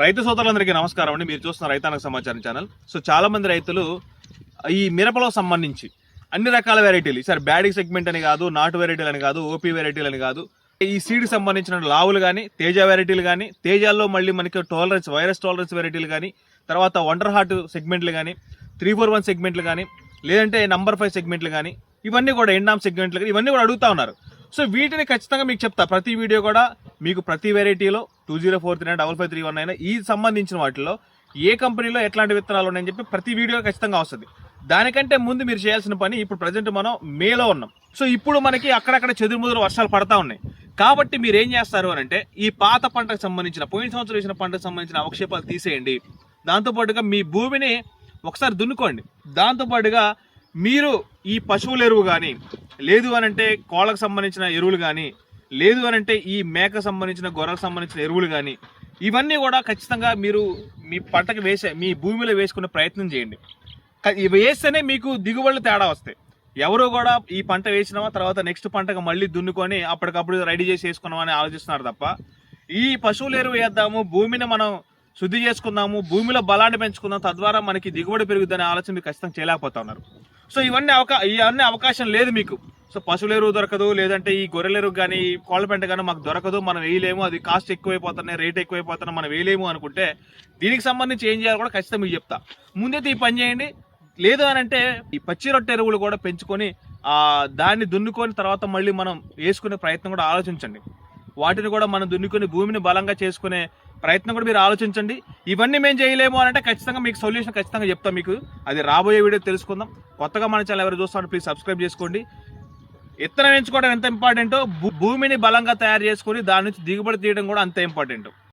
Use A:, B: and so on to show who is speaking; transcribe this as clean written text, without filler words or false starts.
A: రైతు సోదరులందరికీ నమస్కారం అండి. మీరు చూస్తున్న రైతాంగ సమాచారం ఛానల్. సో చాలా మంది రైతులు ఈ మిరపలో సంబంధించి అన్ని రకాల వెరైటీలు, సార్ బ్యాడీ సెగ్మెంట్ అని కాదు, నాటు వెరైటీలు అని కాదు, ఓపీ వెరైటీలు అని కాదు, ఈ సీడ్కి సంబంధించిన లావులు కానీ, తేజ వెరైటీలు కానీ, తేజాల్లో మళ్ళీ మనకి టాలరెన్స్, వైరస్ టాలరెన్స్ వెరైటీలు కానీ, తర్వాత వండర్ హార్ట్ సెగ్మెంట్లు కానీ, 341 సెగ్మెంట్లు కానీ, లేదంటే నంబర్ 5 సెగ్మెంట్లు కానీ, ఇవన్నీ కూడా ఎండామ్ సెగ్మెంట్లు కానీ, ఇవన్నీ కూడా అడుగుతా ఉన్నారు. సో వీటిని ఖచ్చితంగా మీకు చెప్తా. ప్రతి వీడియో కూడా మీకు ప్రతి వెరైటీలో 20435531 ఈ సంబంధించిన వాటిలో ఏ కంపెనీలో ఎట్లాంటి విత్తనాలు ఉన్నాయని చెప్పి ప్రతి వీడియో ఖచ్చితంగా వస్తుంది. దానికంటే ముందు మీరు చేయాల్సిన పని, ఇప్పుడు ప్రజెంట్ మనం మేలో ఉన్నాం. సో ఇప్పుడు మనకి అక్కడక్కడ చెదురుముదురు వర్షాలు పడతా ఉన్నాయి. కాబట్టి మీరు ఏం చేస్తారు అని అంటే, ఈ పాత పంటకు సంబంధించిన, పోయిన సంవత్సరం వేసిన పంటకు సంబంధించిన అవక్షేపాలు తీసేయండి. దాంతోపాటుగా మీ భూమిని ఒకసారి దున్నుకోండి. దాంతోపాటుగా మీరు ఈ పశువుల ఎరువు కానీ, లేదు అనంటే కోళ్ళకు సంబంధించిన ఎరువులు కానీ, లేదు అనంటే ఈ మేక సంబంధించిన, గొర్రెలకు సంబంధించిన ఎరువులు కానీ, ఇవన్నీ కూడా ఖచ్చితంగా మీరు మీ పంటకు మీ భూమిలో వేసుకునే ప్రయత్నం చేయండి. ఇవి వేస్తేనే మీకు దిగుబడులు తేడా వస్తాయి. ఎవరు కూడా ఈ పంట వేసినామా తర్వాత నెక్స్ట్ పంటకు మళ్ళీ దున్నుకొని అప్పటికప్పుడు రెడీ చేసి వేసుకున్నామా అని ఆలోచిస్తున్నారు తప్ప, ఈ పశువుల ఎరువు వేద్దాము, భూమిని మనం శుద్ధి చేసుకుందాము, భూమిలో బలాన్ని పెంచుకుందాం, తద్వారా మనకి దిగుబడి పెరుగుతుందనే ఆలోచన మీరు ఖచ్చితంగా చేయలేకపోతా ఉన్నారు. సో ఇవన్నీ అవకాశం లేదు మీకు. సో పశువుల ఎరువు దొరకదు, లేదంటే ఈ గొర్రెల ఎరువు కానీ, కోళ్ళ పెంట కానీ మాకు దొరకదు, మనం వేయలేము, అది కాస్ట్ ఎక్కువైపోతున్నాయి, రేట్ ఎక్కువైపోతున్నాయి, మనం వేయలేము అనుకుంటే దీనికి సంబంధించి ఏం చేయాలో కూడా ఖచ్చితంగా మీకు చెప్తా. ముందైతే ఈ పని చేయండి. లేదు అని అంటే ఈ పచ్చి రొట్టె ఎరువులు కూడా పెంచుకొని దాన్ని దున్నుకొని తర్వాత మళ్ళీ మనం వేసుకునే ప్రయత్నం కూడా ఆలోచించండి. వాటిని కూడా మనం దున్నుకొని భూమిని బలంగా చేసుకునే ప్రయత్నం కూడా మీరు ఆలోచించండి. ఇవన్నీ మేము చేయలేము అని అంటే ఖచ్చితంగా మీకు సొల్యూషన్ ఖచ్చితంగా చెప్తాం. మీకు అది రాబోయే వీడియో తెలుసుకుందాం. కొత్తగా మన ఛానల్ ఎవరు చూస్తారో ప్లీజ్ సబ్స్క్రైబ్ చేసుకోండి. విత్తనం ఎంచుకోవడం ఎంత ఇంపార్టెంటో, భూమిని బలంగా తయారు చేసుకొని దాని నుంచి దిగుబడి తీయడం కూడా అంత ఇంపార్టెంట్.